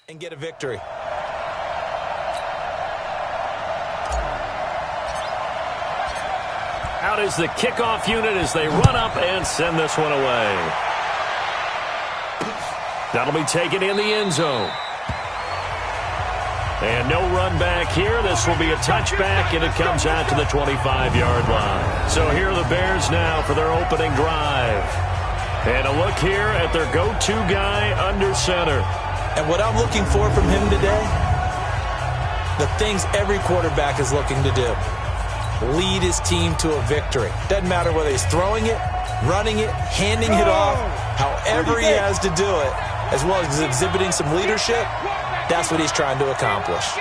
and get a victory. Out is the kickoff unit as they run up and send this one away. That'll be taken in the end zone. And no run back here. This will be a touchback, and it comes out to the 25-yard line. So here are the Bears now for their opening drive. And a look here at their go-to guy under center. And what I'm looking for from him today, the things every quarterback is looking to do. Lead his team to a victory. Doesn't matter whether he's throwing it, running it, handing it off, however he has to do it, as well as exhibiting some leadership, that's what he's trying to accomplish.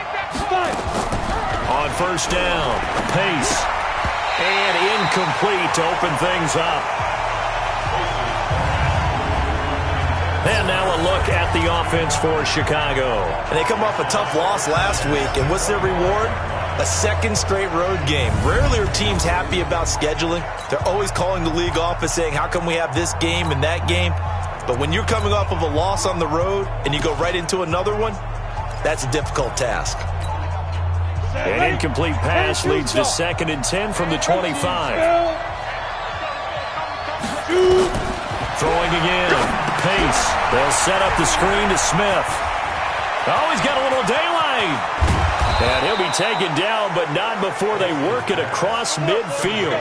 On first down, Pace. And incomplete to open things up. And now a look at the offense for Chicago. And they come off a tough loss last week, and what's their reward? A second straight road game. Rarely are teams happy about scheduling. They're always calling the league office saying, how come we have this game and that game? But when you're coming off of a loss on the road and you go right into another one, that's a difficult task. An incomplete pass leads to 2nd and 10 from the 25. Throwing again. Pace. They'll set up the screen to Smith. Oh, he's got a little daylight. And he'll be taken down, but not before they work it across midfield.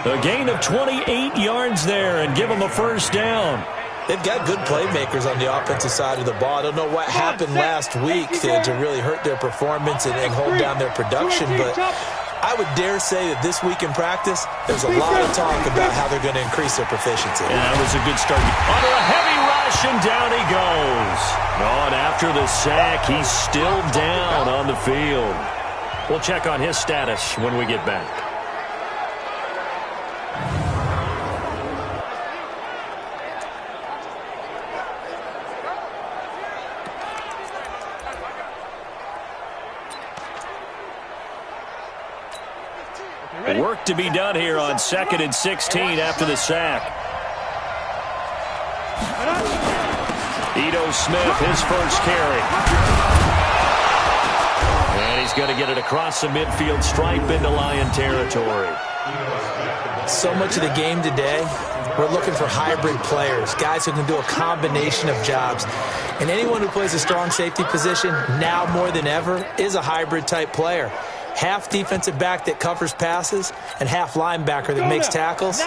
A gain of 28 yards there and give them a first down. They've got good playmakers on the offensive side of the ball. I don't know what happened last week to really hurt their performance and hold down their production, but I would dare say that this week in practice, there's a lot of talk about how they're going to increase their proficiency. And that was a good start. Under a heavy rush, and down he goes. On after the sack, he's still down on the field. We'll check on his status when we get back. Work to be done here on 2nd and 16 after the sack. Ito Smith, his first carry. And he's going to get it across the midfield stripe into Lion territory. So much of the game today, we're looking for hybrid players, guys who can do a combination of jobs. And anyone who plays a strong safety position, now more than ever, is a hybrid type player. Half defensive back that covers passes and half linebacker that makes tackles.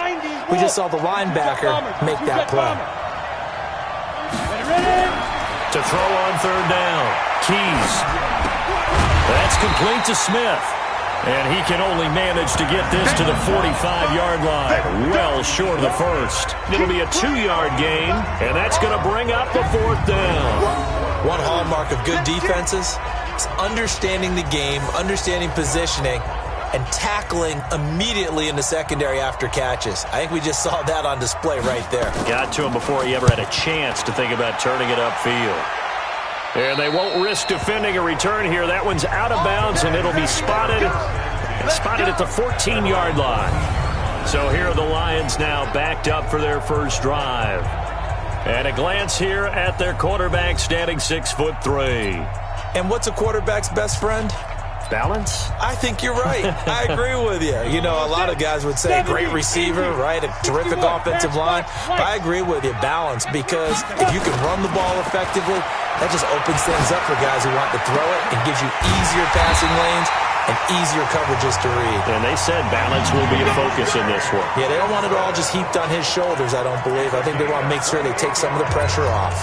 We just saw the linebacker make that play. To throw on 3rd down, Keys. That's complete to Smith. And he can only manage to get this to the 45-yard line. Well short of the first. It'll be a 2-yard gain, and that's going to bring up the 4th down. One hallmark of good defenses is understanding the game, understanding positioning, and tackling immediately in the secondary after catches. I think we just saw that on display right there. Got to him before he ever had a chance to think about turning it upfield. And they won't risk defending a return here. That one's out of bounds, and it'll be spotted at the 14-yard line. So here are the Lions now backed up for their first drive. And a glance here at their quarterback, standing 6'3". And what's a quarterback's best friend? Balance? I think you're right. I agree with you. You know, a lot of guys would say great receiver, right? A terrific offensive line. But I agree with you, balance, because if you can run the ball effectively, that just opens things up for guys who want to throw it and gives you easier passing lanes and easier coverages to read. And they said balance will be a focus in this one. Yeah, they don't want it all just heaped on his shoulders, I don't believe. I think they want to make sure they take some of the pressure off.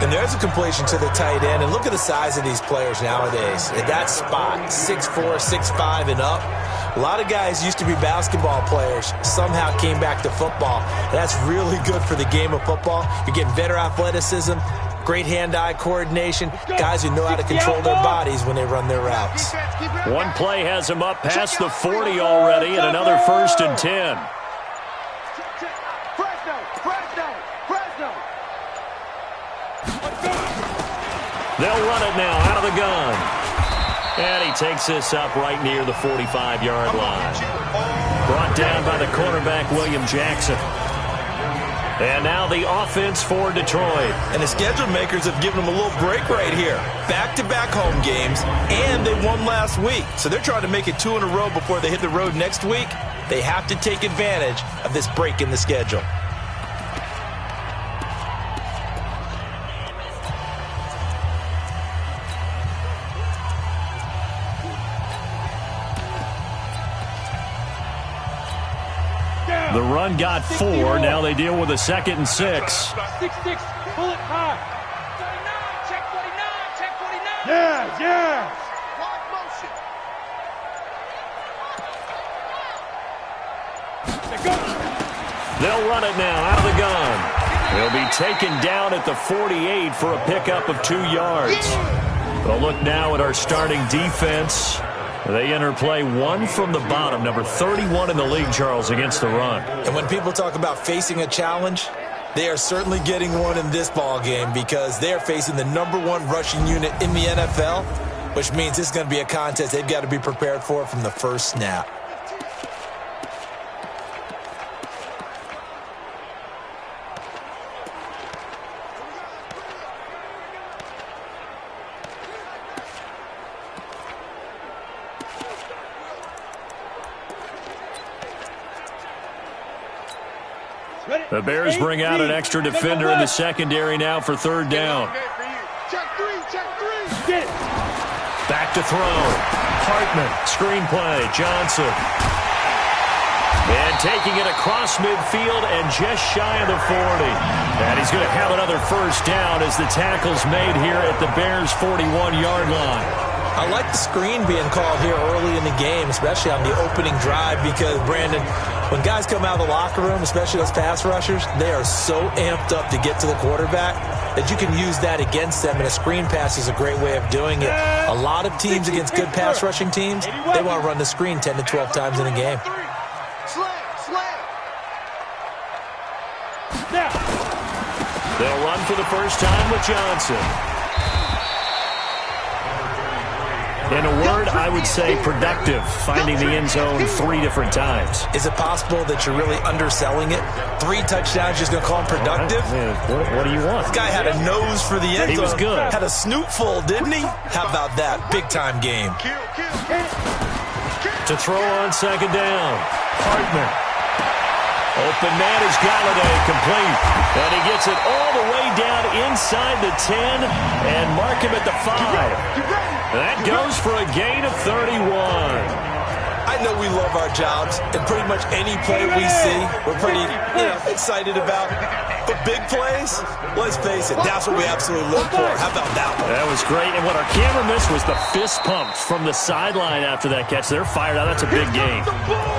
And there's a completion to the tight end. And look at the size of these players nowadays. At that spot, 6'4", 6'5", and up. A lot of guys used to be basketball players, somehow came back to football. And that's really good for the game of football. You're getting better athleticism, great hand-eye coordination, guys who know how to control their bodies when they run their routes. One play has them up past the 40 already, and another 1st and 10. They'll run it now out of the gun. And he takes this up right near the 45-yard line. Brought down by the cornerback, William Jackson. And now the offense for Detroit. And the schedule makers have given them a little break right here. Back-to-back home games, and they won last week. So they're trying to make it 2 in a row before they hit the road next week. They have to take advantage of this break in the schedule. The run got 4. Now they deal with a 2nd and 6. 6-6, pull it high. 49, check 49, check 49. Yeah. Lock motion. They'll run it now out of the gun. He'll be taken down at the 48 for a pickup of 2 yards. But look now at our starting defense. They enter play 1 from the bottom, number 31 in the league, Charles, against the run. And when people talk about facing a challenge, they are certainly getting one in this ball game because they are facing the number 1 rushing unit in the NFL, which means this is going to be a contest they've got to be prepared for from the first snap. The Bears bring out an extra defender in the secondary now for 3rd down. Check 3. Back to throw. Hartman, screenplay, Johnson. And taking it across midfield and just shy of the 40. And he's going to have another 1st down as the tackle's made here at the Bears' 41-yard line. I like the screen being called here early in the game, especially on the opening drive, because, Brandon, when guys come out of the locker room, especially those pass rushers, they are so amped up to get to the quarterback that you can use that against them, and a screen pass is a great way of doing it. A lot of teams against good pass rushing teams, they want to run the screen 10 to 12 times in a game. They'll run for the first time with Johnson. In a word, I would say productive, finding the end zone 3 different times. Is it possible that you're really underselling it? 3 touchdowns, just going to call him productive? What do you want? This guy had a nose for the end zone. He was good. Had a snoot full, didn't he? How about that? Big-time game. To throw on 2nd down. Hartman. Open man is Galladay, complete. And he gets it all the way down inside the 10 and mark him at the 5. That goes for a gain of 31. I know we love our jobs, and pretty much any play we see, we're pretty excited about. But big plays, let's face it, that's what we absolutely live for. How about that one? That was great. And what our camera missed was the fist pumps from the sideline after that catch. They're fired out. That's a big gain.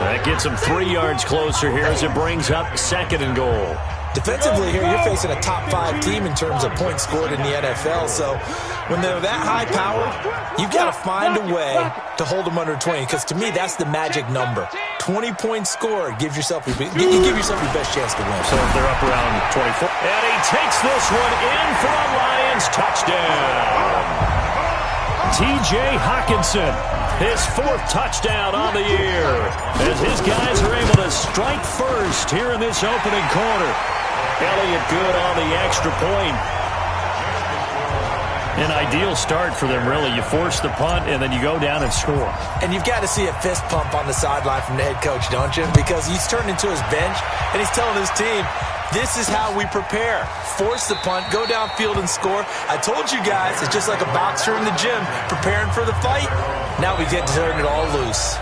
That gets them 3 yards closer here as it brings up 2nd and goal. Defensively here, you're facing a top 5 team in terms of points scored in the NFL. So when they're that high-powered, you've got to find a way to hold them under 20. Because to me, that's the magic number. 20 points scored gives yourself you give yourself your best chance to win. So if they're up around 24. And he takes this one in for a Lions touchdown. T.J. Hockenson, his 4th touchdown on the year. As his guys are able to strike first here in this opening quarter. Elliott good on the extra point. An ideal start for them, really. You force the punt, and then you go down and score. And you've got to see a fist pump on the sideline from the head coach, don't you? Because he's turned into his bench, and he's telling his team, this is how we prepare. Force the punt, go downfield and score. I told you guys, it's just like a boxer in the gym preparing for the fight. Now we get to turn it all loose.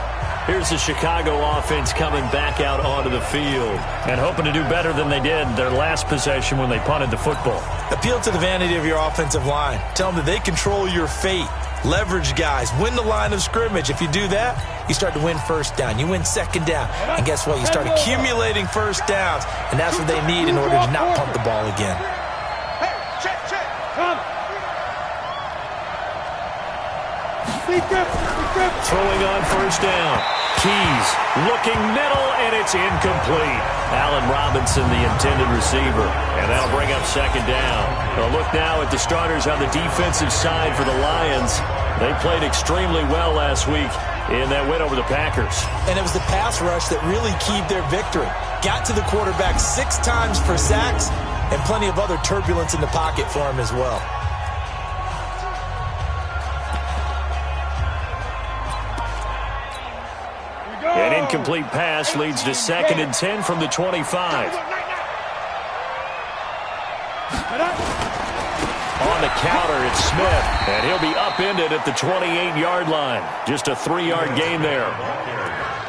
Here's the Chicago offense coming back out onto the field and hoping to do better than they did their last possession when they punted the football. Appeal to the vanity of your offensive line. Tell them that they control your fate. Leverage guys. Win the line of scrimmage. If you do that, you start to win 1st down. You win 2nd down. And guess what? You start accumulating 1st downs. And that's what they need in order to not pump the ball again. Hey, check. Come. Throwing on 1st down. Keys looking middle, and it's incomplete. Allen Robinson, the intended receiver. And that'll bring up 2nd down. A look now at the starters on the defensive side for the Lions. They played extremely well last week in that win over the Packers. And it was the pass rush that really keyed their victory. Got to the quarterback 6 times for sacks and plenty of other turbulence in the pocket for him as well. An incomplete pass leads to 2nd and 10 from the 25. On the counter, it's Smith, and he'll be upended at the 28-yard line. Just a 3-yard gain there.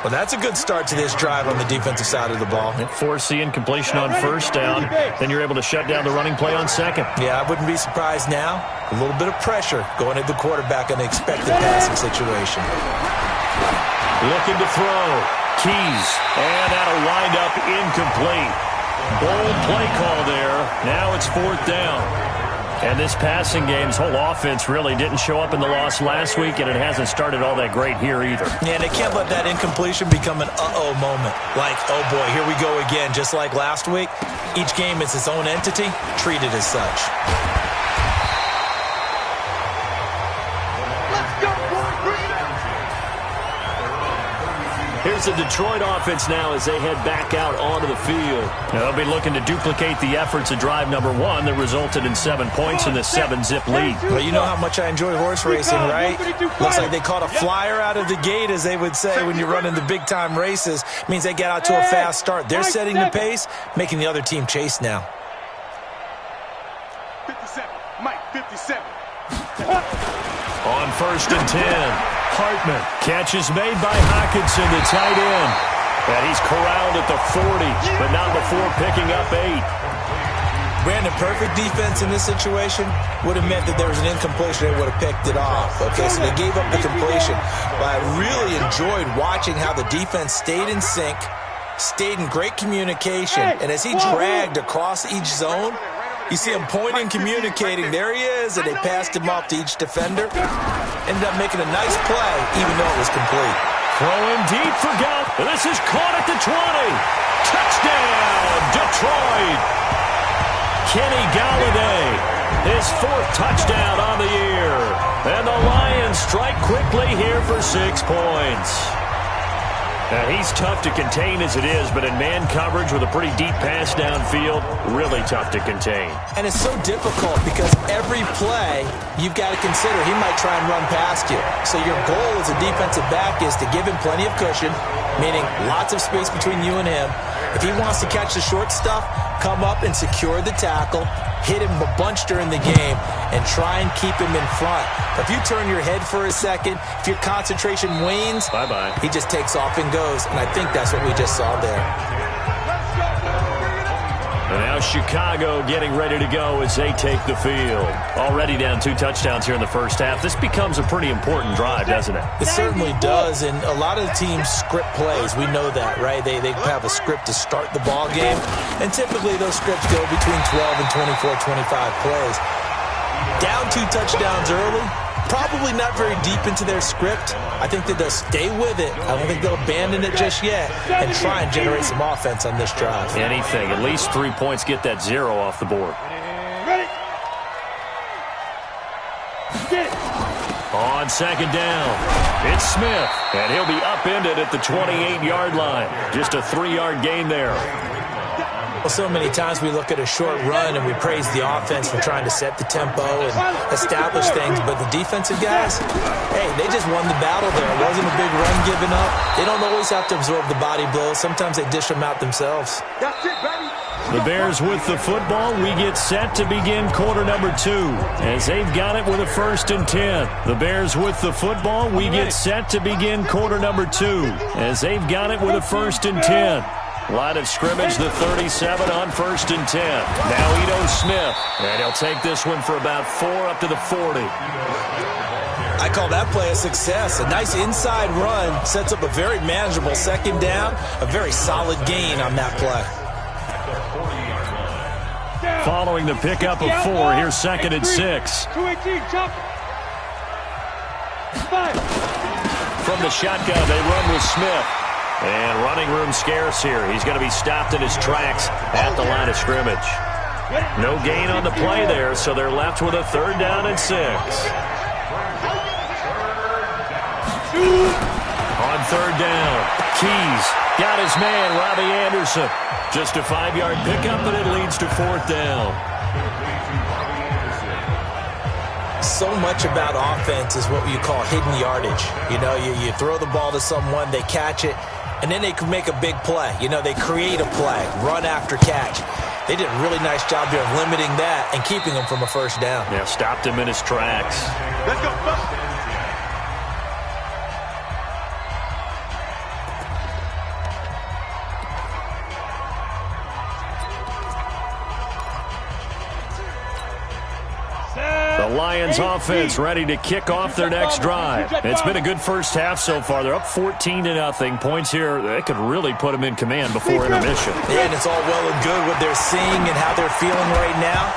Well, that's a good start to this drive on the defensive side of the ball. Force the incompletion on 1st down. Then you're able to shut down the running play on 2nd. Yeah, I wouldn't be surprised now. A little bit of pressure going at the quarterback in an expected passing situation. Looking to throw. Keys. And that'll wind up incomplete. Bold play call there. Now it's 4th down. And this passing game's whole offense really didn't show up in the loss last week, and it hasn't started all that great here either. Yeah, and they can't let that incompletion become an uh-oh moment. Like, oh boy, here we go again. Just like last week, each game is its own entity, treated as such. Here's the Detroit offense now as they head back out onto the field. Now they'll be looking to duplicate the efforts of drive number 1 that resulted in 7 points in the 7-zip lead. Well, you know how much I enjoy horse racing, right? Looks like they caught a flyer out of the gate, as they would say when you're running the big-time races. It means they get out to a fast start. They're setting the pace, making the other team chase now. 57, Mike, 57. On 1st and 10. Hartman. Catch is made by Hockenson, the tight end. And he's corralled at the 40, but not before picking up 8. Brandon, perfect defense in this situation would have meant that there was an incompletion. They would have picked it off. Okay, so they gave up the completion. But I really enjoyed watching how the defense stayed in sync, stayed in great communication, and as he dragged across each zone, you see him pointing, communicating. There he is, and they passed him off to each defender. Ended up making a nice play, even though it was complete. Throwing deep for Gallup. This is caught at the 20. Touchdown, Detroit. Kenny Galladay, his 4th touchdown on the year. And the Lions strike quickly here for 6 points. Now, he's tough to contain as it is, but in man coverage with a pretty deep pass downfield, really tough to contain. And it's so difficult because every play you've got to consider he might try and run past you. So your goal as a defensive back is to give him plenty of cushion, meaning lots of space between you and him. If he wants to catch the short stuff, come up and secure the tackle, hit him a bunch during the game, and try and keep him in front. If you turn your head for a second, if your concentration wanes, bye-bye. He just takes off and goes, and I think that's what we just saw there. And now Chicago getting ready to go as they take the field. Already down 2 touchdowns here in the first half. This becomes a pretty important drive, doesn't it? It certainly does, and a lot of the teams script plays. We know that, right? They have a script to start the ball game, and typically those scripts go between 12 and 24, 25 plays. Down 2 touchdowns early, probably not very deep into their script. I think that they'll stay with it. I don't think they'll abandon it just yet and try and generate some offense on this drive. Anything. At least 3 points. Get that 0 off the board. Ready? Get it. On 2nd down, it's Smith, and he'll be upended at the 28-yard line. Just a 3-yard gain there. Well, so many times we look at a short run and we praise the offense for trying to set the tempo and establish things, but the defensive guys, hey, they just won the battle there. It wasn't a big run given up. They don't always have to absorb the body blows. Sometimes they dish them out themselves. That's it, baby. The Bears with the football. We get set to begin quarter number 2 as they've got it with a 1st and 10. The Bears with the football. We get set to begin quarter number 2 as they've got it with a 1st and 10. Line of scrimmage, the 37 on 1st and 10. Now Ito Smith, and he'll take this one for about 4 up to the 40. I call that play a success. A nice inside run sets up a very manageable 2nd down, a very solid gain on that play. Following the pickup of 4, here's 2nd and 6. 218, jump. 5. From the shotgun, they run with Smith. And running room scarce here. He's going to be stopped in his tracks at the line of scrimmage. No gain on the play there, so they're left with a 3rd down and 6. On third down, Keys got his man, Robbie Anderson. Just a 5-yard pickup, and it leads to fourth down. So much about offense is what you call hidden yardage. You know, you throw the ball to someone, they catch it, and then they can make a big play. You know, they create a play, run after catch. They did a really nice job here of limiting that and keeping him from a first down. Yeah, stopped him in his tracks. Let's go. The Lions offense ready to kick off their next drive. It's been a good first half so far. They're up 14-0. Points here, they could really put them in command before intermission. Yeah, and it's all well and good what they're seeing and how they're feeling right now.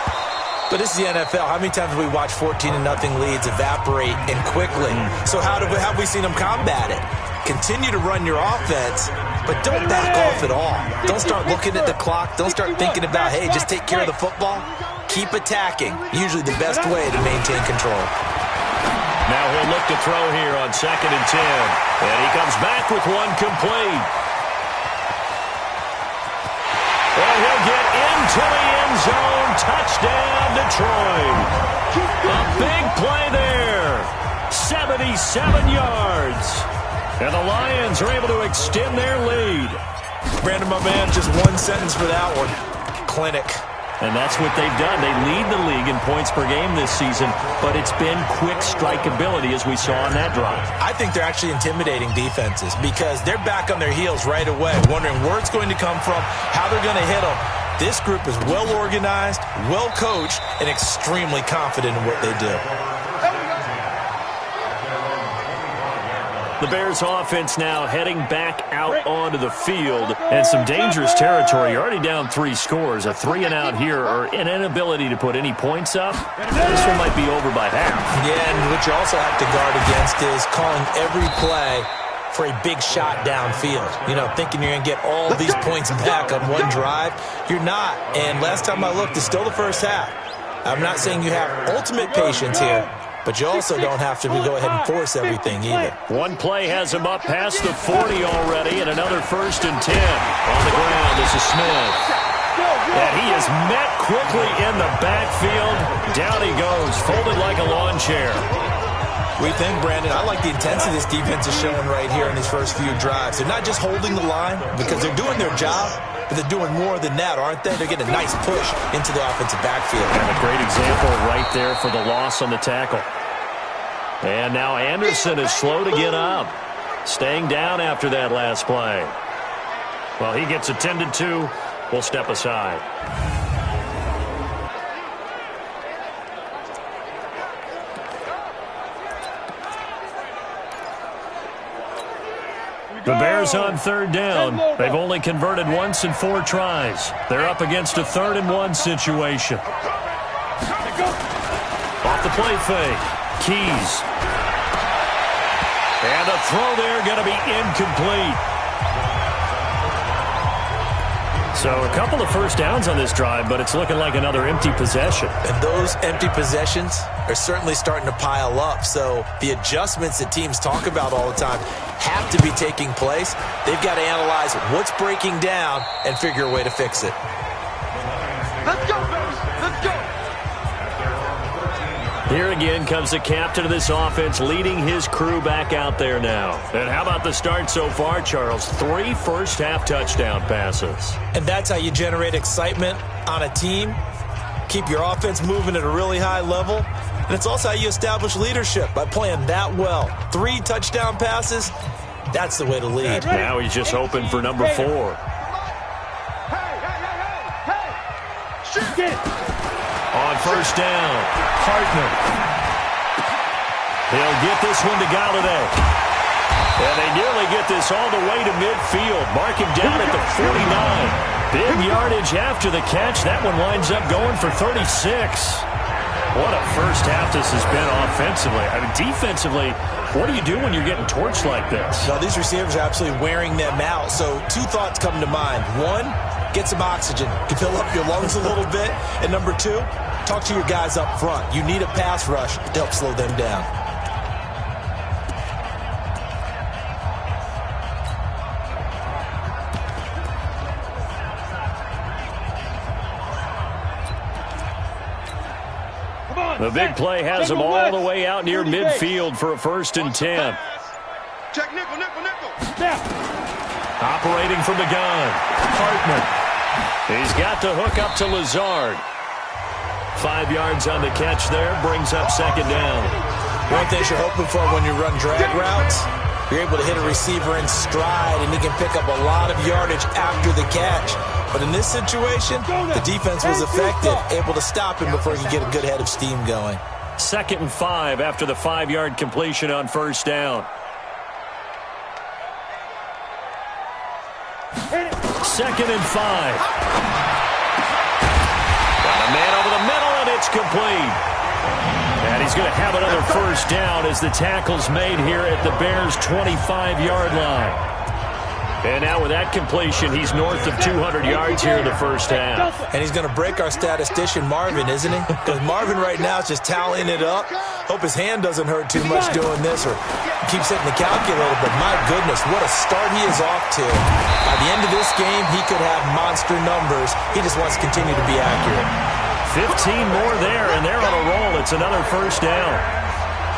But this is the NFL. How many times have we watched 14-0 leads evaporate and quickly? So how have we seen them combat it? Continue to run your offense, but don't back off at all. Don't start looking at the clock. Don't start thinking about, hey, just take care of the football. Keep attacking. Usually the best way to maintain control. Now he'll look to throw here on 2nd and 10. And he comes back with one complete. And he'll get into the end zone. Touchdown, Detroit. A big play there. 77 yards. And the Lions are able to extend their lead. Brandon, my man, just one sentence for that one. Clinic. And that's what they've done. They lead the league in points per game this season, but it's been quick strike ability as we saw on that drive. I think they're actually intimidating defenses because they're back on their heels right away, wondering where it's going to come from, how they're going to hit them. This group is well organized, well coached, and extremely confident in what they do. The Bears offense now heading back out onto the field, and some dangerous territory. You're already down 3 scores. A 3-and-out here, or an inability to put any points up. This one might be over by half. Yeah, and what you also have to guard against is calling every play for a big shot downfield. You know, thinking you're going to get all these points back on one drive. You're not. And last time I looked, it's still the first half. I'm not saying you have ultimate patience here, but you also don't have to go ahead and force everything either. One play has him up past the 40 already, and another 1st and 10. On the ground, this is Smith. And he is met quickly in the backfield. Down he goes, folded like a lawn chair. We think, Brandon, I like the intensity this defense is showing right here in these first few drives. They're not just holding the line because they're doing their job, but they're doing more than that, aren't they? They're getting a nice push into the offensive backfield. And a great example right there for the loss on the tackle. And now Anderson is slow to get up, staying down after that last play. Well, he gets attended to. We'll step aside. The Bears on 3rd down. They've only converted once in 4 tries. They're up against a 3rd and 1 situation. Off the play fake. Keys. And a throw there going to be incomplete. So a couple of first downs on this drive, but it's looking like another empty possession. And those empty possessions are certainly starting to pile up. So the adjustments that teams talk about all the time have to be taking place. They've got to analyze what's breaking down and figure a way to fix it. Let's go, Bears. Let's go. Here again comes the captain of this offense, leading his crew back out there now. And how about the start so far, Charles? 3 first-half touchdown passes. And that's how you generate excitement on a team, keep your offense moving at a really high level, and it's also how you establish leadership by playing that well. 3 touchdown passes, that's the way to lead. Now he's just hoping for number 4. Get it. On first down, Hartman. He'll get this one to Galladay. And they nearly get this all the way to midfield. Mark him down at the 49. Big yardage after the catch. That one winds up going for 36. What a first half this has been offensively. I mean, defensively, what do you do when you're getting torched like this? Now, these receivers are absolutely wearing them out. So 2 thoughts come to mind. 1, get some oxygen to fill up your lungs a little bit. And number 2, talk to your guys up front. You need a pass rush to help slow them down. The big play has him all the way out near midfield for a 1st and 10. Check nickel. Operating from the gun, Hartman. He's got to hook up to Lazard. 5 yards on the catch there, brings up 2nd down. One thing you're hoping for when you run drag routes, you're able to hit a receiver in stride, and he can pick up a lot of yardage after the catch. But in this situation, the defense was effective, able to stop him before he could get a good head of steam going. 2nd and 5 after the 5-yard completion on 1st down. 2nd and 5. Got a man over the middle, and it's complete. And he's going to have another 1st down as the tackle's made here at the Bears' 25-yard line. And now with that completion, he's north of 200 yards here in the 1st half. And he's going to break our statistician Marvin, isn't he? Because Marvin right now is just tallying it up. Hope his hand doesn't hurt too much doing this or keeps hitting the calculator. But my goodness, what a start he is off to. By the end of this game, he could have monster numbers. He just wants to continue to be accurate. 15 more there, and they're on a roll. It's another 1st down.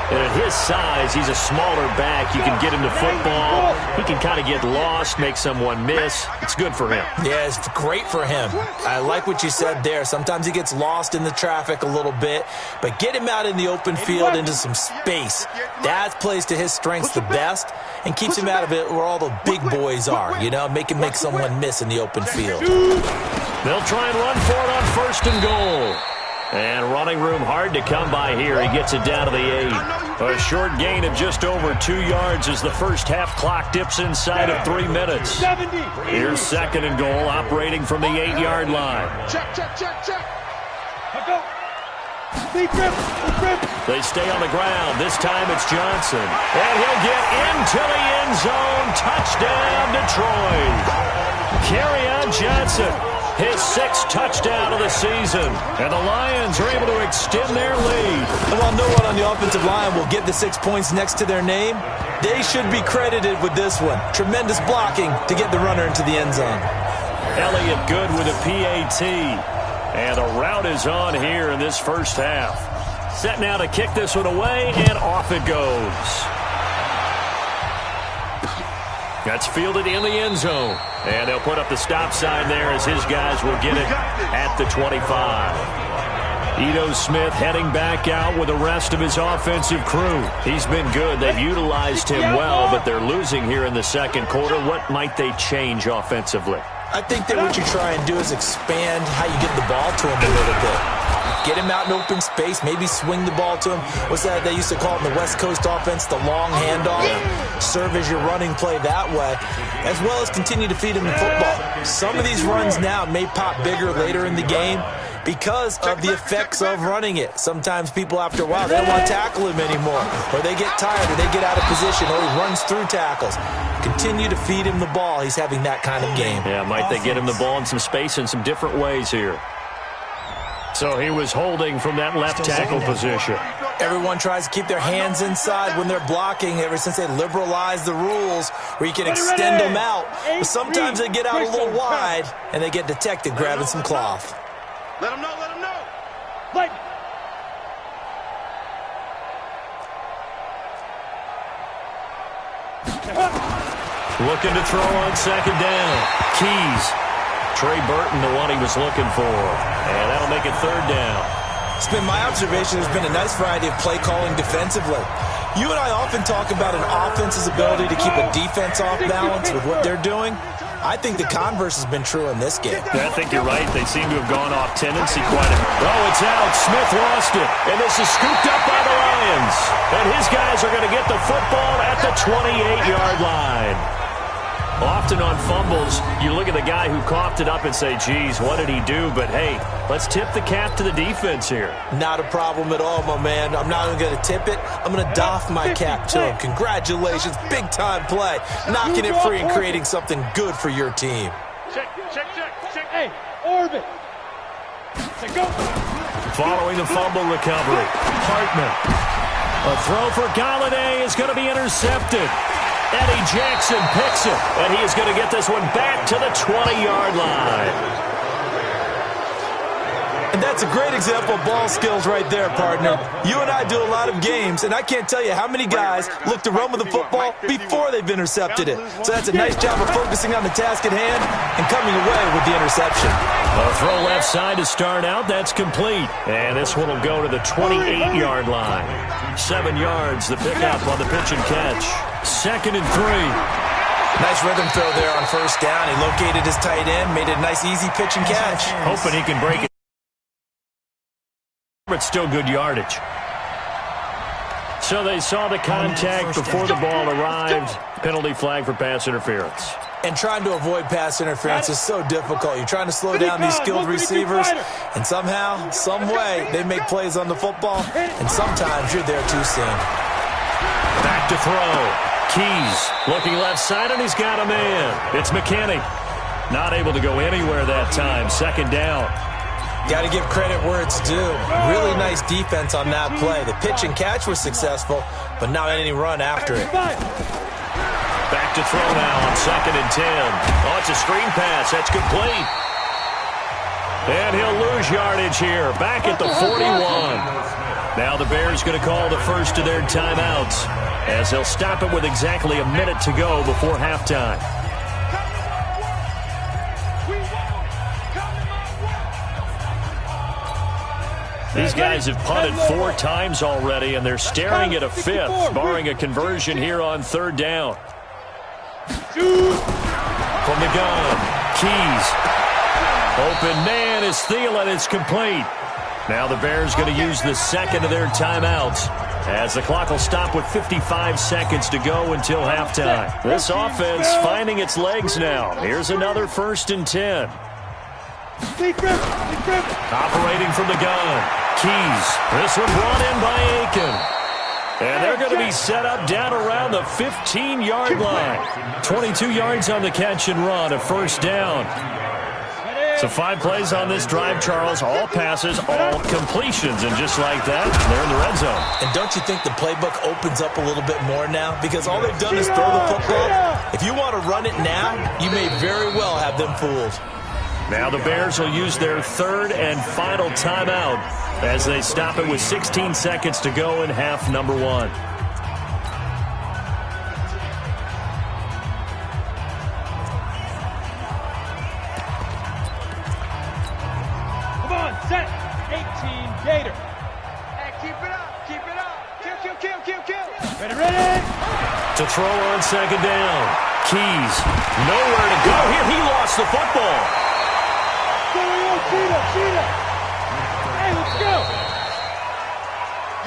And at his size, he's a smaller back. You can get him to football. He can kind of get lost, make someone miss. It's good for him. Yeah, it's great for him. I like what you said there. Sometimes he gets lost in the traffic a little bit, but get him out in the open field into some space. That plays to his strengths the best and keeps him out of it where all the big boys are, you know, make him make someone miss in the open field. They'll try and run for it on 1st and goal. And running room hard to come by here. He gets it down to the 8. A short gain of just over 2 yards as the 1st half clock dips inside of 3 minutes. Here's 2nd and goal, operating from the 8-yard line. Check. They stay on the ground. This time it's Johnson. And he'll get into the end zone. Touchdown, Detroit. Kerryon Johnson. His 6th touchdown of the season. And the Lions are able to extend their lead. And while no one on the offensive line will get the 6 points next to their name, they should be credited with this one. Tremendous blocking to get the runner into the end zone. Elliott good with a PAT. And the route is on here in this 1st half. Set now to kick this one away, and off it goes. That's fielded in the end zone. And they'll put up the stop sign there as his guys will get it at the 25. Ito Smith heading back out with the rest of his offensive crew. He's been good. They've utilized him well, but they're losing here in the 2nd quarter. What might they change offensively? I think that what you try and do is expand how you get the ball to him a little bit. Get him out in open space, maybe swing the ball to him. What's that they used to call it in the West Coast offense, the long handoff? Serve as your running play that way, as well as continue to feed him the football. Some of these runs now may pop bigger later in the game because of the effects of running it. Sometimes people, after a while, they don't want to tackle him anymore, or they get tired, or they get out of position, or he runs through tackles. Continue to feed him the ball. He's having that kind of game. Yeah, might they get him the ball in some space in some different ways here. So he was holding from that left tackle position. Everyone tries to keep their hands inside when they're blocking ever since they liberalized the rules where you can extend them out. But sometimes they get out a little wide and they get detected grabbing some cloth. Let him know. Looking to throw on 2nd down. Keys. Trey Burton, the one he was looking for. And that'll make it 3rd down. It's been my observation there's been a nice variety of play calling defensively. You and I often talk about an offense's ability to keep a defense off balance with what they're doing. I think the converse has been true in this game. Yeah, I think you're right. They seem to have gone off tendency quite a bit. Oh, it's out. Smith lost it. And this is scooped up by the Lions. And his guys are going to get the football at the 28-yard line. Often on fumbles, you look at the guy who coughed it up and say, geez, what did he do? But, hey, let's tip the cap to the defense here. Not a problem at all, my man. I'm not even going to tip it. I'm going to doff my cap to him. Congratulations. Big-time play. Knocking it free and creating something good for your team. Check. Hey, orbit. Go. Following the fumble recovery, Hartman. A throw for Galladay is going to be intercepted. Eddie Jackson picks it, and he is going to get this one back to the 20-yard line. And And that's a great example of ball skills right there, partner. You and I do a lot of games, and I can't tell you how many guys look to run with the football before they've intercepted it. So that's a nice job of focusing on the task at hand and coming away with the interception. A throw left side to start out. That's complete. And this one will go to the 28-yard line. 7 yards, the pickup on the pitch and catch. 2nd and 3. Nice rhythm throw there on first down. He located his tight end, made it a nice easy pitch and catch. Hoping he can break it. But still good yardage. So they saw the contact before the ball arrived. Penalty flag for pass interference. And trying to avoid pass interference is so difficult. You're trying to slow down these skilled receivers, and somehow, some way, they make plays on the football, and sometimes you're there too soon. Back to throw. Keys looking left side, and he's got a man. It's McKinney. Not able to go anywhere that time. 2nd down. Got to give credit where it's due. Really nice defense on that play. The pitch and catch was successful, but not any run after it. Back to throw now on 2nd and 10. Oh, it's a screen pass. That's complete. And he'll lose yardage here. Back at the 41. Now the Bears going to call the first of their timeouts, as they'll stop it with exactly a minute to go before halftime. These guys have punted 4 times already, and they're staring at a 5th, barring a conversion here on 3rd down. From the gun, Keys. Open man is Thielen. It's complete. Now the Bears going to use the 2nd of their timeouts, as the clock will stop with 55 seconds to go until halftime. This offense finding its legs now. Here's another 1st and 10. Operating from the gun, Keys. This one brought in by Aiken. And they're going to be set up down around the 15-yard line. 22 yards on the catch and run, a 1st down. So 5 plays on this drive, Charles. All passes, all completions. And just like that, they're in the red zone. And don't you think the playbook opens up a little bit more now? Because all they've done is throw the football. If you want to run it now, you may very well have them fooled. Now the Bears will use their 3rd and final timeout, as they stop it with 16 seconds to go in half number 1. Come on, set. 18, Gator. Hey, keep it up, keep it up. Kill. Ready. To throw on 2nd down. Keys, nowhere to go here. He lost the football. Hey, let's go.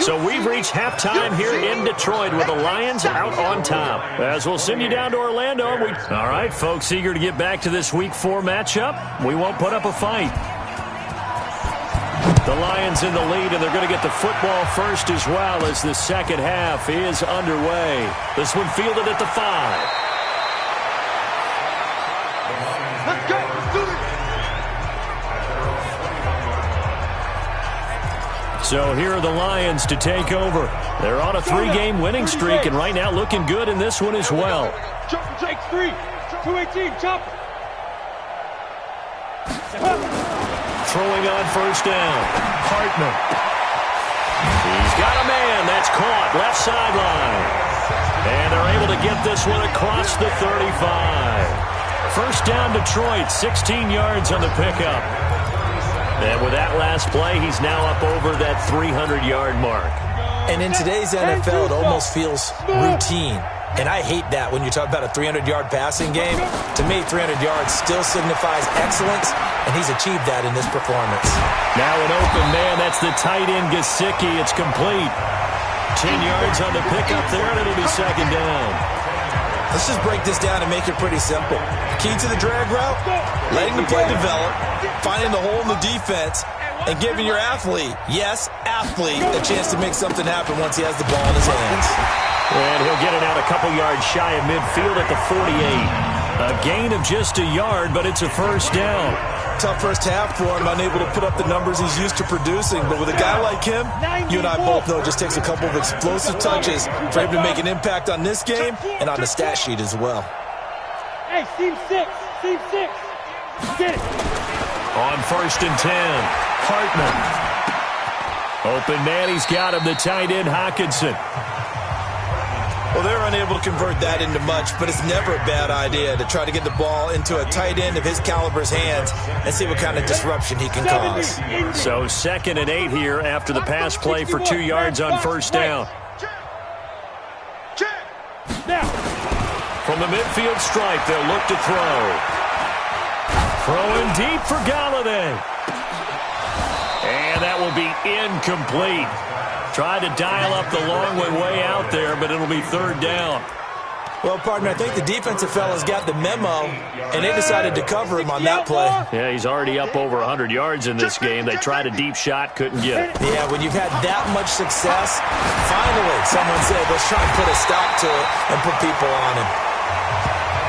So we've reached halftime here in Detroit with the Lions out on top. As we'll send you down to Orlando. All right, folks, eager to get back to this Week 4 matchup. We won't put up a fight. The Lions in the lead, and they're going to get the football first as well, as the second half is underway. This one fielded at the 5. Let's go. Let's do it. So here are the Lions to take over. They're on a 3-game winning streak, and right now looking good in this one as well. Take 3. 218, chopper. Throwing on 1st down. Hartman. He's got a man. That's caught. Left sideline. And they're able to get this one across the 35. 1st down Detroit. 16 yards on the pickup. And with that last play, he's now up over that 300-yard mark. And in today's NFL, it almost feels routine. And I hate that when you talk about a 300-yard passing game. To me, 300 yards still signifies excellence, and he's achieved that in this performance. Now an open man. That's the tight end, Gesicki. It's complete. 10 yards on the pickup there, and it'll be 2nd down. Let's just break this down and make it pretty simple. Key to the drag route, letting the play develop, finding the hole in the defense, and giving your athlete, yes, athlete, a chance to make something happen once he has the ball in his hands. And he'll get it out a couple yards shy of midfield at the 48. A gain of just a yard, but it's a 1st down. Tough first half for him, unable to put up the numbers he's used to producing. But with a guy like him, you and I both know it just takes a couple of explosive touches for him to make an impact on this game and on the stat sheet as well. Hey, seam 6. Get it. On 1st and 10, Hartman. Open man, he's got him, the tight end, Hockenson. Well, they're unable to convert that into much, but it's never a bad idea to try to get the ball into a tight end of his caliber's hands and see what kind of disruption he can cause. So 2nd and 8 here after the pass play for 2 yards on 1st down. From the midfield stripe, they'll look to throw. Throwing deep for Galladay. And that will be incomplete. Tried to dial up the long way out there, but it'll be 3rd down. Well, partner, I think the defensive fellas got the memo, and they decided to cover him on that play. Yeah, he's already up over 100 yards in this game. They tried a deep shot, couldn't get it. Yeah, when you've had that much success, finally someone said, let's try and put a stop to it and put people on him.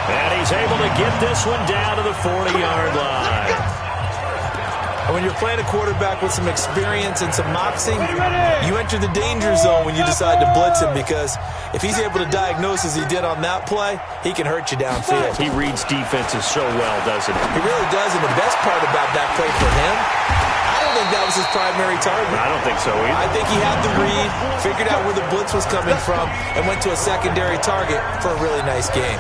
And he's able to get this one down to the 40-yard line. And when you're playing a quarterback with some experience and some moxie, you enter the danger zone when you decide to blitz him, because if he's able to diagnose as he did on that play, he can hurt you downfield. He reads defenses so well, doesn't he? He really does, and the best part about that play for him, I don't think that was his primary target. I don't think so either. I think he had the read, figured out where the blitz was coming from, and went to a secondary target for a really nice game.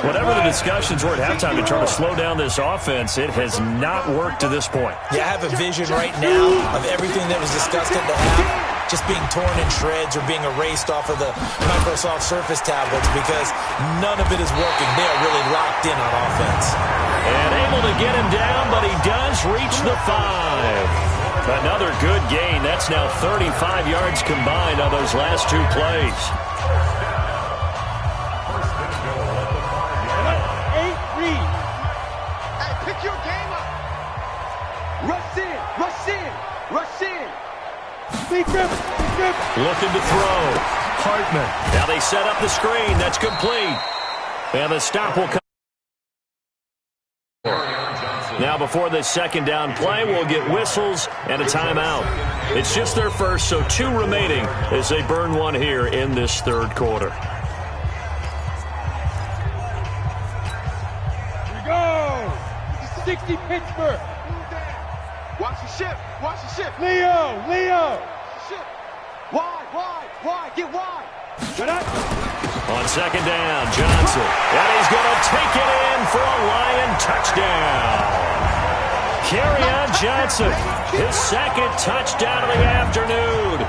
Whatever the discussions were at halftime to try to slow down this offense, it has not worked to this point. Yeah, I have a vision right now of everything that was discussed at the half just being torn in shreds or being erased off of the Microsoft Surface tablets, because none of it is working. They are really locked in on offense. And able to get him down, but he does reach the 5. Another good gain. That's now 35 yards combined on those last 2 plays. Looking to throw. Hartman. Now they set up the screen. That's complete. And the stop will come. Now before this 2nd down play, we'll get whistles and a timeout. It's just their first, so 2 remaining as they burn one here in this 3rd quarter. Here we go. 60 Pittsburgh. Watch the ship. Watch the ship. Leo. Ship. Wide. Get wide. On 2nd down, Johnson. And he's going to take it in for a Lion touchdown. Kerryon Johnson, his 2nd touchdown of the afternoon,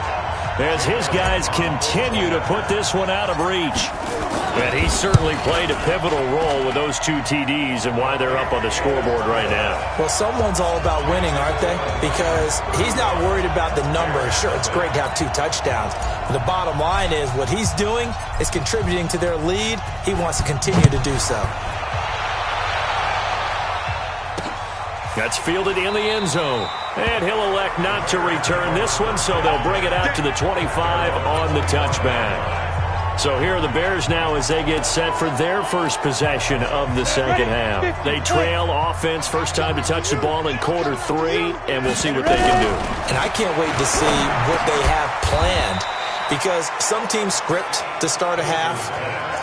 as his guys continue to put this one out of reach. And he certainly played a pivotal role with those 2 TDs and why they're up on the scoreboard right now. Well, someone's all about winning, aren't they? Because he's not worried about the numbers. Sure, it's great to have 2 touchdowns. But the bottom line is what he's doing is contributing to their lead. He wants to continue to do so. That's fielded in the end zone. And he'll elect not to return this one, so they'll bring it out to the 25 on the touchback. So here are the Bears now as they get set for their first possession of the 2nd half. They trail offense, first time to touch the ball in quarter 3, and we'll see what they can do. And I can't wait to see what they have planned, because some teams script to start a half.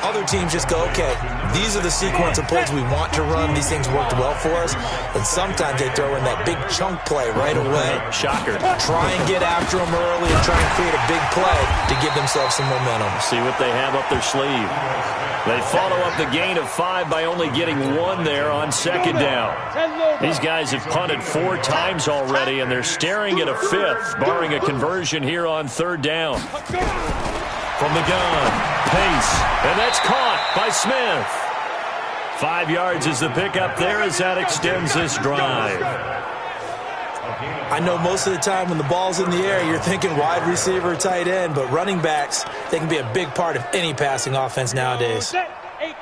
Other teams just go, okay, these are the sequence of plays we want to run. These things worked well for us. And sometimes they throw in that big chunk play right away. Shocker. Try and get after them early and try and create a big play to give themselves some momentum. See what they have up their sleeve. They follow up the gain of 5 by only getting 1 there on 2nd down. These guys have punted 4 times already, and they're staring at a 5th, barring a conversion here on 3rd down. From the gun, Pace, and that's caught by Smith. 5 yards is the pickup there as that extends this drive. I know most of the time when the ball's in the air, you're thinking wide receiver, tight end, but running backs, they can be a big part of any passing offense nowadays.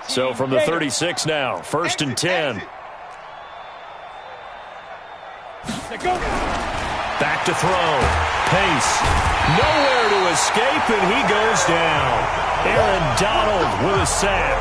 So from the 36 now, 1st and 10. Back to throw. Pace. Nowhere to escape, and he goes down. Aaron Donald with a sack.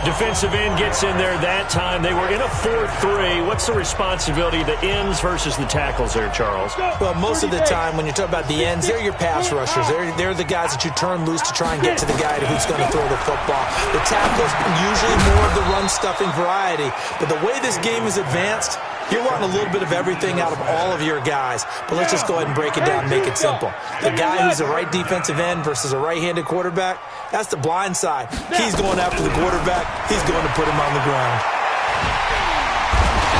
Defensive end gets in there that time. They were in a 4-3. What's the responsibility of the ends versus the tackles there, Charles? Well, most of the time when you talk about the ends, they're your pass rushers. They're the guys that you turn loose to try and get to the guy who's going to throw the football. The tackles, usually more of the run-stuffing variety. But the way this game is advanced, you're wanting a little bit of everything out of all of your guys. But let's just go ahead and break it down and make it simple. The guy who's a right defensive end versus a right-handed quarterback, that's the blind side. He's going after the quarterback. He's going to put him on the ground.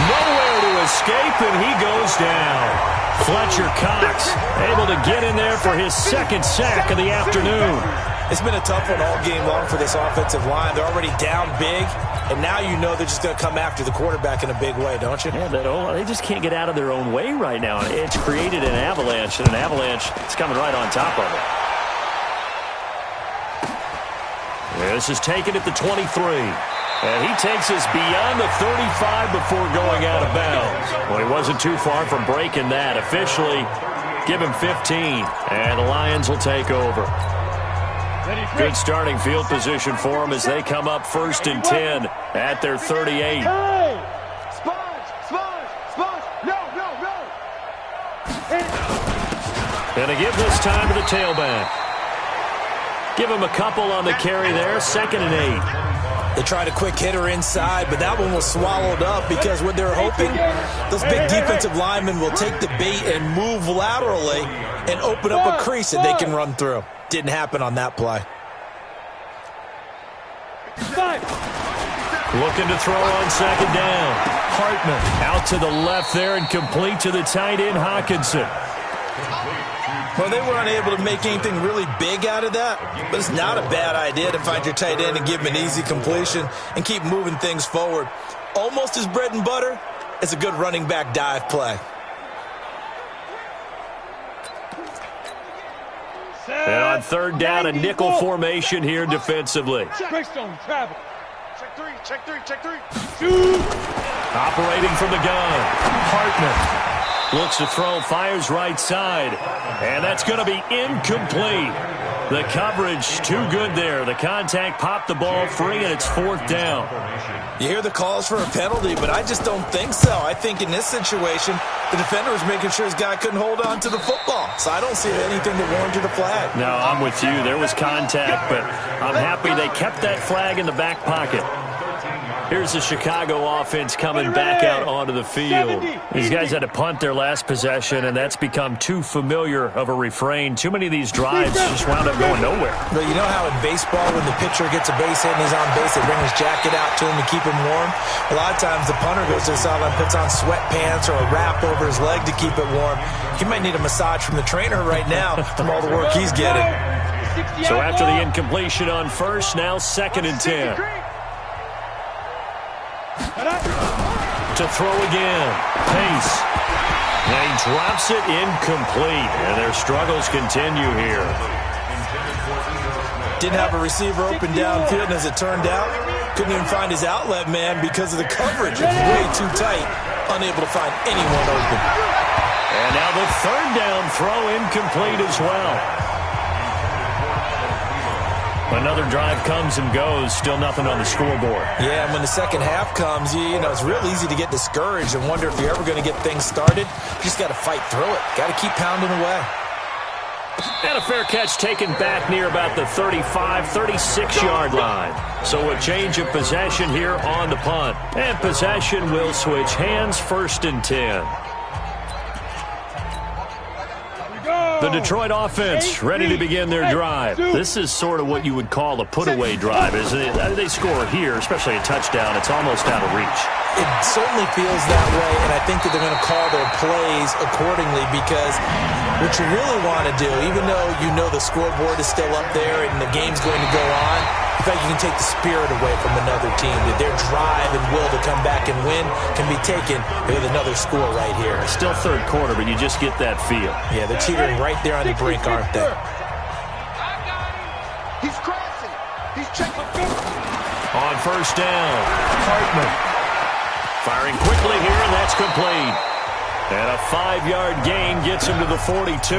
Nowhere to escape, and he goes down. Fletcher Cox able to get in there for his second sack of the afternoon. It's been a tough one all game long for this offensive line. They're already down big, and now you know they're just going to come after the quarterback in a big way, don't you? Yeah, they just can't get out of their own way right now. It's created an avalanche, and an avalanche is coming right on top of it. This is taken at the 23. And he takes us beyond the 35 before going out of bounds. Well, he wasn't too far from breaking that. Officially, give him 15. And the Lions will take over. Good starting field position for them as they come up 1st and 10 at their 38. And they give this time to the tailback. Give him a couple on the carry there. 2nd and 8. They tried a quick hitter inside, but that one was swallowed up because what they're hoping, those big defensive linemen will take the bait and move laterally and open up a crease that they can run through. Didn't happen on that play. Looking to throw on 2nd down. Hartman out to the left there and complete to the tight end, Hawkinson. Well, they were unable to make anything really big out of that, but it's not a bad idea to find your tight end and give him an easy completion and keep moving things forward. Almost as bread and butter, it's a good running back dive play. And on 3rd down, a nickel formation here defensively. Breakstone travel. Check three. Operating from the gun. Hartman looks to throw, fires right side. And that's going to be incomplete. The coverage too good there. The contact popped the ball free, and it's 4th down. You hear the calls for a penalty, but I just don't think so. I think in this situation, the defender was making sure his guy couldn't hold on to the football. So I don't see anything that warranted a flag. No, I'm with you. There was contact, but I'm happy they kept that flag in the back pocket. Here's the Chicago offense coming back out onto the field. These guys had to punt their last possession, and that's become too familiar of a refrain. Too many of these drives just wound up going nowhere. But you know how in baseball, when the pitcher gets a base hit and he's on base, they bring his jacket out to him to keep him warm? A lot of times the punter goes to the sideline, puts on sweatpants or a wrap over his leg to keep it warm. He might need a massage from the trainer right now from all the work he's getting. So after the incompletion on 1st, now 2nd and 10. To throw again. Pace. And he drops it incomplete. And their struggles continue here. Didn't have a receiver open downfield, and as it turned out, couldn't even find his outlet man because of the coverage. It was way too tight. Unable to find anyone open. And now the 3rd down throw incomplete as well. Another drive comes and goes, still nothing on the scoreboard. Yeah, and when the second half comes, you know, it's real easy to get discouraged and wonder if you're ever going to get things started. You just got to fight through it. Got to keep pounding away. And a fair catch taken back near about the 35, 36-yard line. So a change of possession here on the punt. And possession will switch hands, 1st and 10. The Detroit offense ready to begin their drive. This is sort of what you would call a put-away drive, isn't it? They score here, especially a touchdown. It's almost out of reach. It certainly feels that way, and I think that they're going to call their plays accordingly because what you really want to do, even though you know the scoreboard is still up there and the game's going to go on, in fact, you can take the spirit away from another team. That their drive and will to come back and win can be taken with another score right here. Still 3rd quarter, but you just get that feel. Yeah, they're teetering right there on the brink, aren't they? He's crossing. He's checking. On 1st down, Hartman. Firing quickly here, and that's complete. And a 5-yard gain gets him to the 42.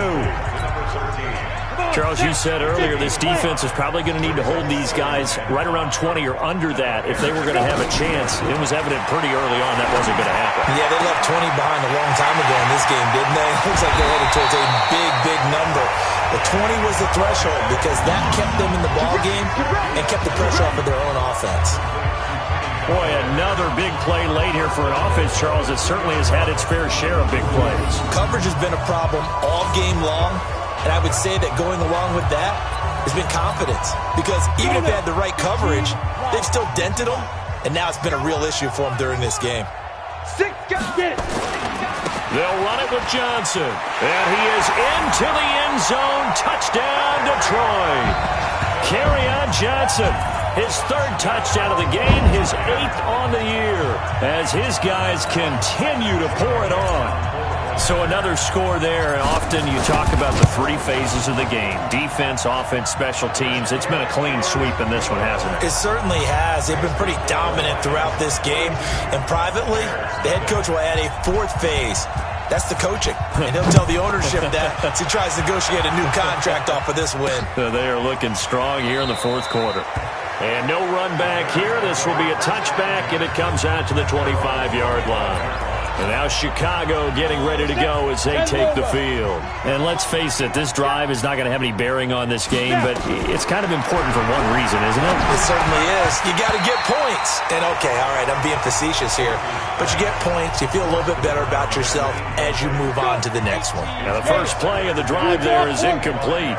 Charles, you said earlier this defense is probably going to need to hold these guys right around 20 or under that if they were going to have a chance. It was evident pretty early on that wasn't going to happen. Yeah, they left 20 behind a long time ago in this game, didn't they? It looks like they're headed towards a big, big number. The 20 was the threshold because that kept them in the ball game and kept the pressure off of their own offense. Boy, another big play late here for an offense, Charles. It certainly has had its fair share of big plays. Coverage has been a problem all game long, and I would say that going along with that has been confidence. Because even if they had the right coverage, they've still dented them, and now it's been a real issue for them during this game. They'll run it with Johnson, and he is into the end zone. Touchdown, Detroit. Kerryon Johnson. His third touchdown of the game, his 8th on the year, as his guys continue to pour it on. So another score there, and often you talk about the 3 phases of the game. Defense, offense, special teams. It's been a clean sweep in this one, hasn't it? It certainly has. They've been pretty dominant throughout this game. And privately, the head coach will add a 4th phase. That's the coaching. And he'll tell the ownership that as he tries to negotiate a new contract off of this win. They are looking strong here in the 4th quarter. And no run back here. This will be a touchback, and it comes out to the 25-yard line. And now Chicago getting ready to go as they take the field. And let's face it, this drive is not going to have any bearing on this game, but it's kind of important for one reason, isn't it? It certainly is. You got to get points. And, okay, all right, I'm being facetious here. But you get points. You feel a little bit better about yourself as you move on to the next one. Now the first play of the drive there is incomplete.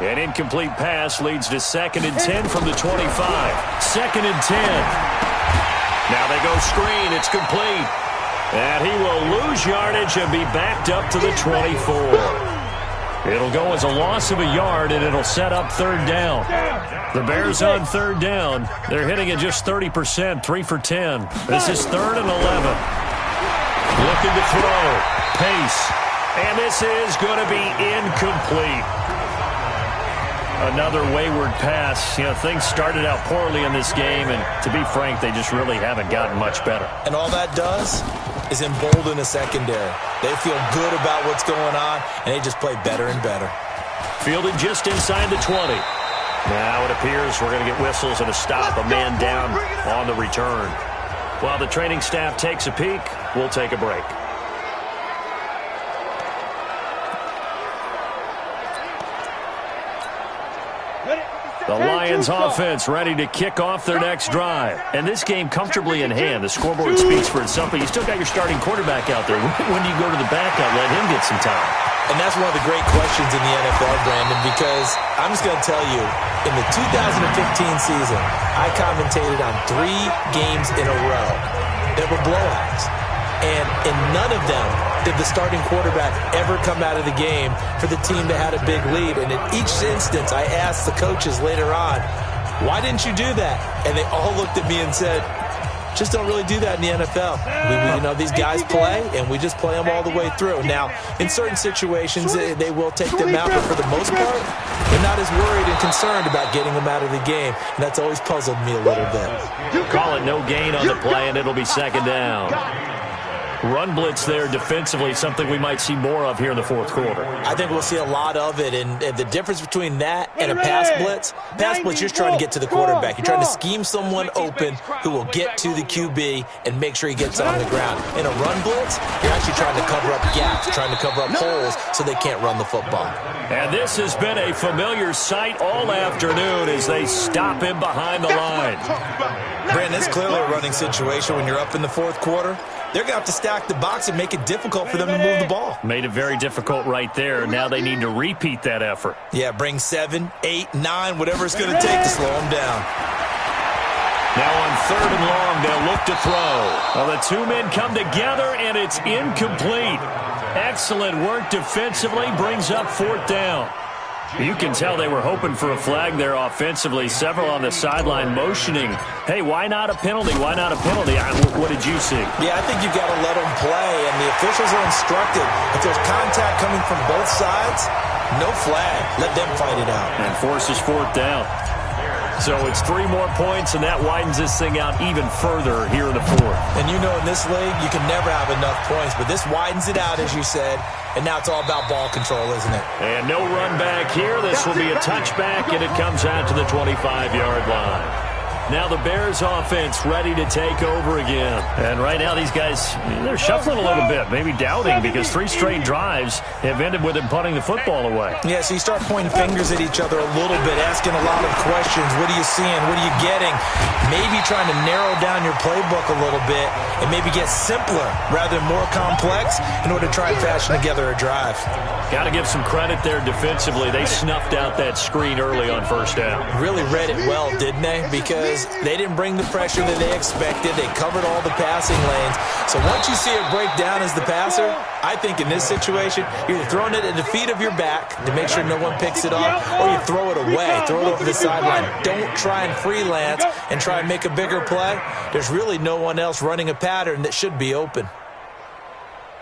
An incomplete pass leads to 2nd and 10 from the 25. 2nd and 10. Now they go screen. It's complete. And he will lose yardage and be backed up to the 24. It'll go as a loss of a yard, and it'll set up 3rd down. The Bears on 3rd down. They're hitting at just 30%, 3 for 10. This is 3rd and 11. Looking to throw. Pace. And this is going to be incomplete. Another wayward pass. You know, things started out poorly in this game, and to be frank, they just really haven't gotten much better. And all that does is embolden the secondary. They feel good about what's going on, and they just play better and better. Fielded just inside the 20. Now it appears we're going to get whistles and a stop, a man down on the return. While the training staff takes a peek, we'll take a break. The Lions offense ready to kick off their next drive. And this game comfortably in hand. The scoreboard speaks for itself, but you still got your starting quarterback out there. When do you go to the backup, let him get some time? And that's one of the great questions in the NFL, Brandon, because I'm just going to tell you, in the 2015 season, I commentated on 3 games in a row that were blowouts. And in none of them did the starting quarterback ever come out of the game for the team that had a big lead. And in each instance, I asked the coaches later on, why didn't you do that? And they all looked at me and said, just don't really do that in the NFL. You know, these guys play, and we just play them all the way through. Now, in certain situations, they will take them out, but for the most part, they're not as worried and concerned about getting them out of the game. And that's always puzzled me a little bit. Call it no gain on the play, and it'll be 2nd down. Run blitz there defensively, something we might see more of here in the 4th quarter. I think we'll see a lot of it, and the difference between that and a pass blitz, you're just trying to get to the quarterback. You're trying to scheme someone open who will get to the QB and make sure he gets on the ground. In a run blitz, you're actually trying to cover up gaps, trying to cover up holes so they can't run the football. And this has been a familiar sight all afternoon as they stop him behind the line. Brandon, it's clearly a running situation when you're up in the 4th quarter. They're going to have to stack the box and make it difficult for them to move the ball. Made it very difficult right there. Now they need to repeat that effort. Yeah, bring 7, 8, 9, whatever it's going to take to slow them down. Now on 3rd and long, they'll look to throw. Well, the 2 men come together, and it's incomplete. Excellent work defensively, brings up 4th down. You can tell they were hoping for a flag there offensively. Several on the sideline motioning, hey, why not a penalty? Why not a penalty? What did you see? Yeah, I think you've got to let them play, and the officials are instructed. If there's contact coming from both sides, no flag. Let them fight it out. And forces 4th down. So it's 3 more points, and that widens this thing out even further here in the 4th. And you know in this league, you can never have enough points, but this widens it out, as you said, and now it's all about ball control, isn't it? And no run back here. This will be a touchback, and it comes out to the 25-yard line. Now the Bears offense ready to take over again. And right now these guys, they're shuffling a little bit, maybe doubting, because 3 straight drives have ended with them punting the football away. Yeah, so you start pointing fingers at each other a little bit, asking a lot of questions. What are you seeing? What are you getting? Maybe trying to narrow down your playbook a little bit and maybe get simpler rather than more complex in order to try and fashion together a drive. Got to give some credit there defensively. They snuffed out that screen early on first down. Really read it well, didn't they? Because they didn't bring the pressure that they expected. They covered all the passing lanes. So once you see it break down as the passer, I think in this situation, you're either throwing it at the feet of your back to make sure no one picks it up, or you throw it away, throw it over the sideline. Don't try and freelance and try and make a bigger play. There's really no one else running a pattern that should be open.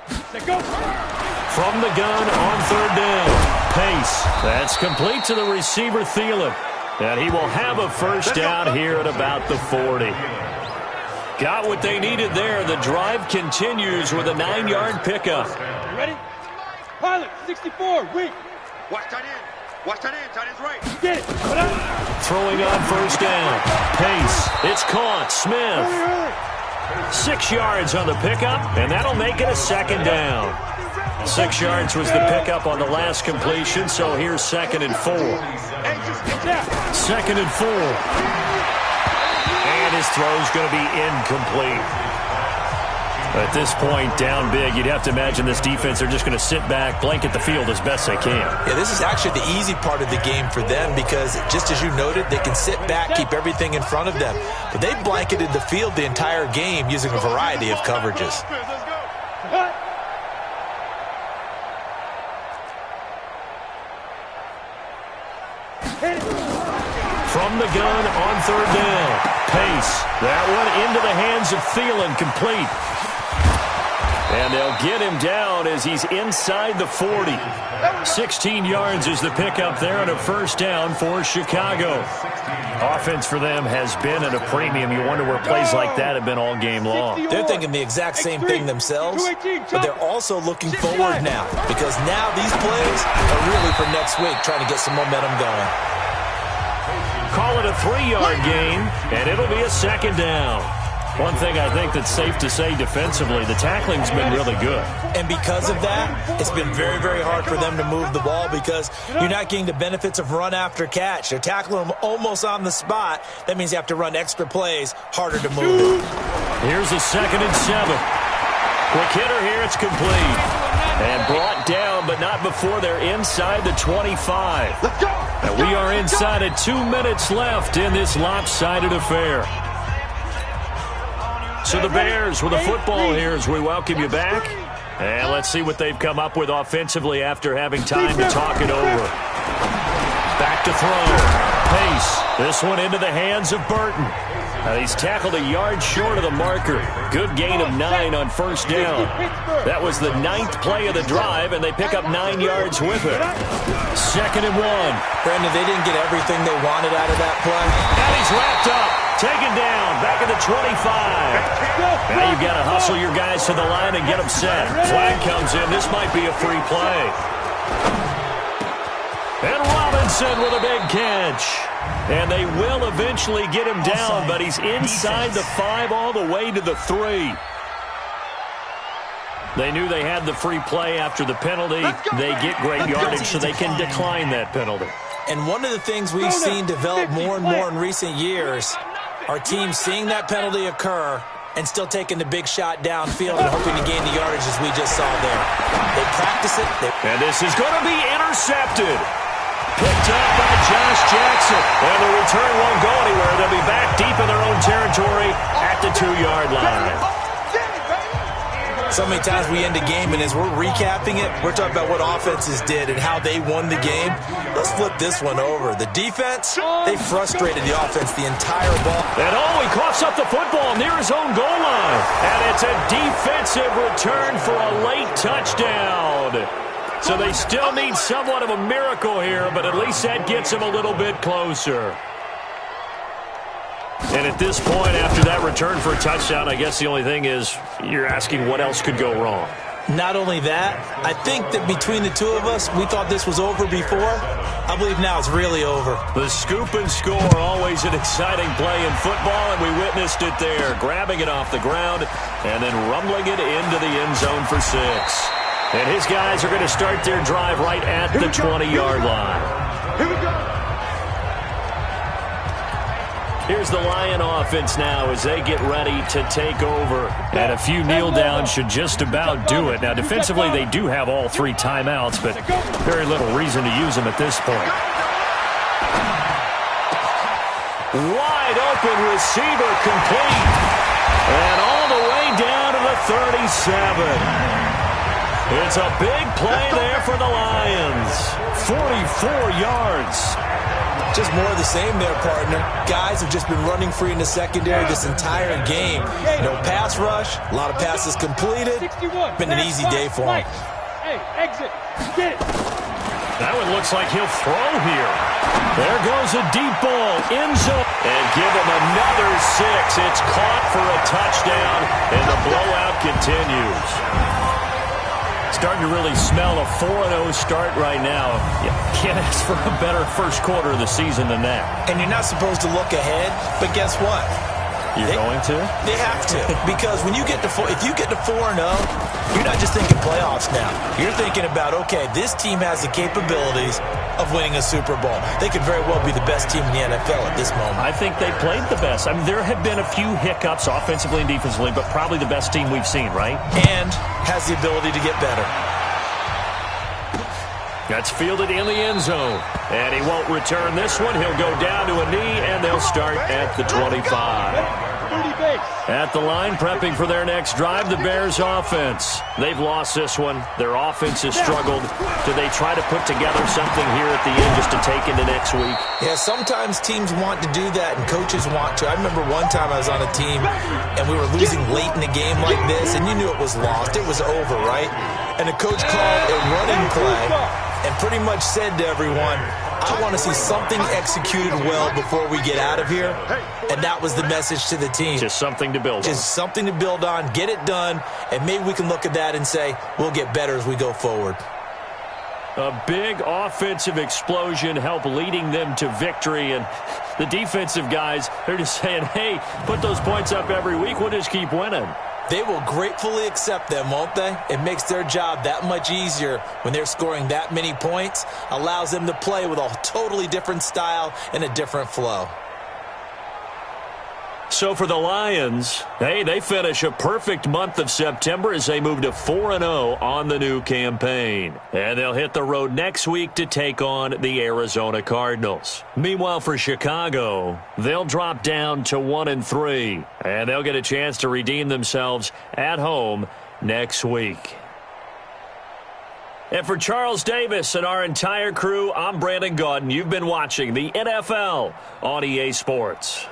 From the gun on 3rd down, Pace. That's complete to the receiver, Thielen. And he will have a first down here at about the 40. Got what they needed there. The drive continues with a 9-yard pickup. You ready? Pilot, 64, weak. Watch tight end. Watch tight end. Tight end's right. Get it. Put up. Throwing on first down. Pace. It's caught. Smith. 6 yards on the pickup, and that'll make it a 2nd down. 6 yards was the pickup on the last completion, so here's 2nd and 4. 2nd and 4. And his throw's going to be incomplete. At this point, down big, you'd have to imagine this defense, they're just going to sit back, blanket the field as best they can. Yeah, this is actually the easy part of the game for them because, just as you noted, they can sit back, keep everything in front of them. But they blanketed the field the entire game using a variety of coverages. From the gun on 3rd down. Pace. That one into the hands of Thielen, complete. And they'll get him down as he's inside the 40. 16 yards is the pickup there, and a first down for Chicago. Offense for them has been at a premium. You wonder where plays like that have been all game long. They're thinking the exact same thing themselves, but they're also looking forward now because now these plays are really for next week, trying to get some momentum going. Call it a 3-yard gain, and it'll be a 2nd down. One thing I think that's safe to say defensively, the tackling's been really good. And because of that, it's been very, very hard for them to move the ball because you're not getting the benefits of run after catch. They're tackling them almost on the spot. That means you have to run extra plays, harder to move it. Here's a 2nd and 7. Quick hitter here, it's complete. And brought down, but not before they're inside the 25. And we are inside at 2 minutes left in this lopsided affair. So the Bears with the football here as we welcome you back. And let's see what they've come up with offensively after having time to talk it over. Back to throw. Pace. This one into the hands of Burton. He's tackled a yard short of the marker. Good gain of 9 on first down. That was the 9th play of the drive, and they pick up 9 yards with it. 2nd and 1. Brandon, they didn't get everything they wanted out of that play. And he's wrapped up. Taken down. Back at the 25. Now you've got to hustle your guys to the line and get them set. Flag comes in. This might be a free play. And Robinson with a big catch. And they will eventually get him down, but he's inside the 5 all the way to the 3. They knew they had the free play after the penalty. They get great yardage, so they can decline that penalty. And one of the things we've seen develop more and more in recent years are teams seeing that penalty occur and still taking the big shot downfield and hoping to gain the yardage as we just saw there. They practice it. And this is going to be intercepted. Picked up by Josh Jackson. And the return won't go anywhere. They'll be back deep in their own territory at the 2-yard line. So many times we end a game, and as we're recapping it, we're talking about what offenses did and how they won the game. Let's flip this one over. The defense, they frustrated the offense the entire ball. And he coughs up the football near his own goal line. And it's a defensive return for a late touchdown. So they still need somewhat of a miracle here, but at least that gets them a little bit closer. And at this point, after that return for a touchdown, I guess the only thing is you're asking what else could go wrong. Not only that, I think that between the two of us, we thought this was over before. I believe now it's really over. The scoop and score, always an exciting play in football, and we witnessed it there, grabbing it off the ground and then rumbling it into the end zone for 6. And his guys are going to start their drive right at the 20-yard line. Here we go. Here's the Lion offense now as they get ready to take over. And a few kneel downs should just about do it. Now, defensively, they do have all 3 timeouts, but very little reason to use them at this point. Wide open receiver complete. And all the way down to the 37. It's a big play there for the Lions. 44 yards. Just more of the same there, partner. Guys have just been running free in the secondary this entire game. No pass rush, a lot of passes completed. Been an easy day for him. Hey, exit. Get it. That one looks like he'll throw here. There goes a deep ball, end zone. And give him another 6. It's caught for a touchdown, and the blowout continues. Starting to really smell a 4-0 start right now. You can't ask for a better first quarter of the season than that. And you're not supposed to look ahead, but guess what? You're going to? They have to. Because when you get to if you get to 4-0, you're not just thinking playoffs now. You're thinking about, okay, this team has the capabilities of winning a Super Bowl. They could very well be the best team in the NFL at this moment. I think they played the best. I mean, there have been a few hiccups offensively and defensively, but probably the best team we've seen, right? And has the ability to get better. That's fielded in the end zone. And he won't return this one. He'll go down to a knee, and they'll start at the 25. At the line, prepping for their next drive, the Bears offense. They've lost this one. Their offense has struggled. Do they try to put together something here at the end just to take into next week? Yeah, sometimes teams want to do that and coaches want to. I remember one time I was on a team and we were losing late in the game like this, and you knew it was lost. It was over, right? And the coach called a running play and pretty much said to everyone, I want to see something executed well before we get out of here. And that was the message to the team. Just something to build on. Just something to build on, get it done, and maybe we can look at that and say, we'll get better as we go forward. A big offensive explosion helped leading them to victory. And the defensive guys, they're just saying, hey, put those points up every week. We'll just keep winning. They will gratefully accept them, won't they? It makes their job that much easier when they're scoring that many points. Allows them to play with a totally different style and a different flow. So for the Lions, hey, they finish a perfect month of September as they move to 4-0 on the new campaign. And they'll hit the road next week to take on the Arizona Cardinals. Meanwhile, for Chicago, they'll drop down to 1-3, and they'll get a chance to redeem themselves at home next week. And for Charles Davis and our entire crew, I'm Brandon Gaudin. You've been watching the NFL on EA Sports.